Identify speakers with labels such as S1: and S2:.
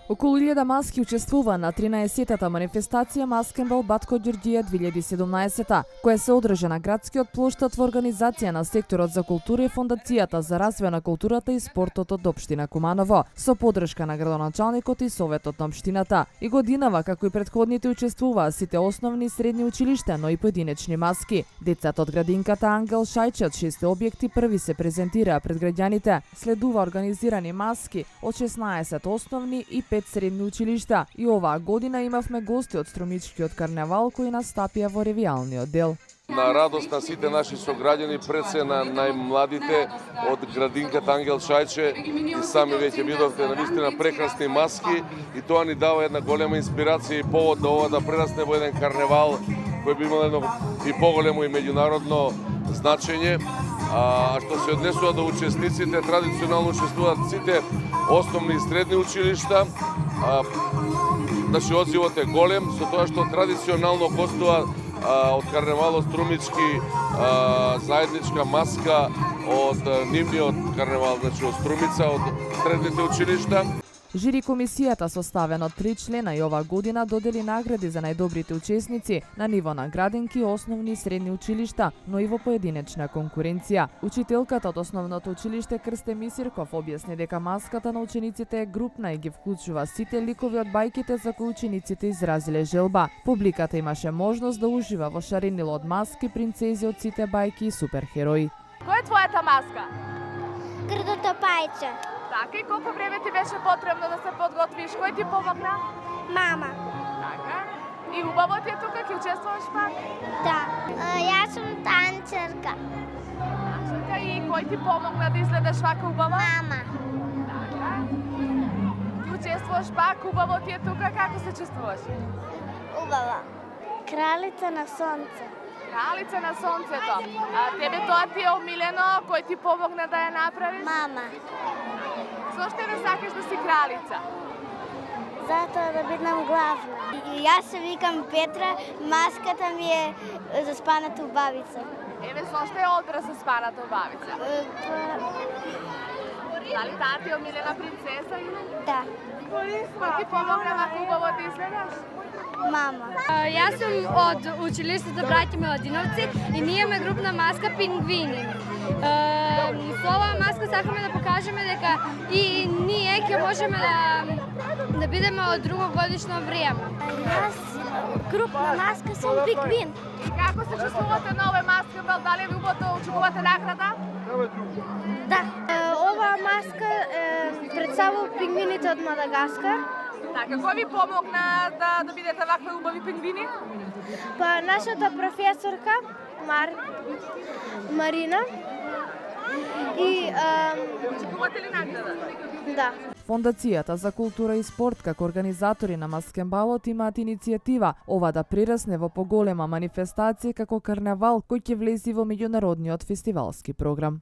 S1: Околу 1000 маски учествува на 13-тата манифестација Маскенбал Батко Ѓорѓија 2017, која се одржа на градскиот плоштад во организација на секторот за култура и Фондацијата за развој на културата и спортот од општина Куманово, со поддршка на градоначалникот и советот на општината. И годинава, како и претходните, учествуваа сите основни и средни училишта, но и поединечни маски. Децата од градинката Ангел Шајче од 6 објекти први се презентираа пред граѓаните. Следува организирани маски од 16 основни и 5 средни училишта. И оваа година имавме гости од Струмичкиот карневал кои настапија во ревијалниот дел.
S2: На радост на сите наши сограѓани, пред се на најмладите од градинката Ангел Шајче, и сами веќе видовте навистина прекрасни маски, и тоа ни дава една голема инспирација и повод да ова да прерасне во еден карневал кој би имал едно и поголемо и меѓународно значење. А што се однесува до учесниците, традиционално учествуваат сите основни и средни училишта. Значи, одзивот е голем, со тоа што традиционално гостува од карневалот Струмички заедничка маска од нивниот карневал, значи од Струмица, од средните училишта.
S1: Жири комисијата, составена од 3 члена, и оваа година додели награди за најдобрите учесници на ниво на градинки, основни и средни училишта, но и во поединечна конкуренција. Учителката од основното училиште Крсте Мисирков објасни дека маската на учениците е групна и ги вклучува сите ликови од бајките за кои учениците изразиле желба. Публиката имаше можност да ужива во шаренило од маски, принцези од сите бајки и суперхерои.
S3: Која е твојата маска?
S4: Грдото пајче.
S3: Така, и колку време ти беше потребно да се подготвиш? Кој ти помогна?
S4: Мама.
S3: Така. И убаво ти е тука, ќе учествуваш пак?
S4: Да. Јас сум танцерка.
S3: Танцерка, и кој ти помогна да изгледаш вака убаво?
S4: Мама.
S3: Така. Ти учествуваш пак, убаво ти е тука, како се чувствуваш?
S4: Убаво. Кралица на сонце.
S3: Кралица на сонцето. Тебе тоа ти е омилено, кој ти помогна да ја направиш?
S4: Мама.
S3: Зошто не сакаш да си кралица?
S4: Затоа да бидам главна. Јас се викам Петра, маската ми е за спаната убавица.
S3: Еве, зошто е одра за спаната убавица? Дали таа ти е омилена принцеса или?
S4: Да.
S3: Кој ти помогна вака убаво да изгледаш?
S4: Мама.
S5: Јас сум од училиштето Браќа Миладиновци и ние имаме групна маска Пингвини. Со оваа маска сакаме да покажеме дека и ние ќе можеме да бидеме од другогодишно време.
S4: Јас групна маска сум Пингвин.
S3: И како се чувствувате на овој Маскенбал? Дали ви убаво очекувате награда?
S4: Да. Оваа маска представува пингвините од Мадагаскар.
S3: Така, кој ви помогна да бидете вакви убави пингвини?
S4: Па нашата професорка Марина и
S3: Очекувате ли награда?
S4: да.
S1: Фондацијата за култура и спорт како организатори на Маскенбалот имаат иницијатива ова да прерасне во поголема манифестација како карневал кој ќе влезе во меѓународниот фестивалски програм.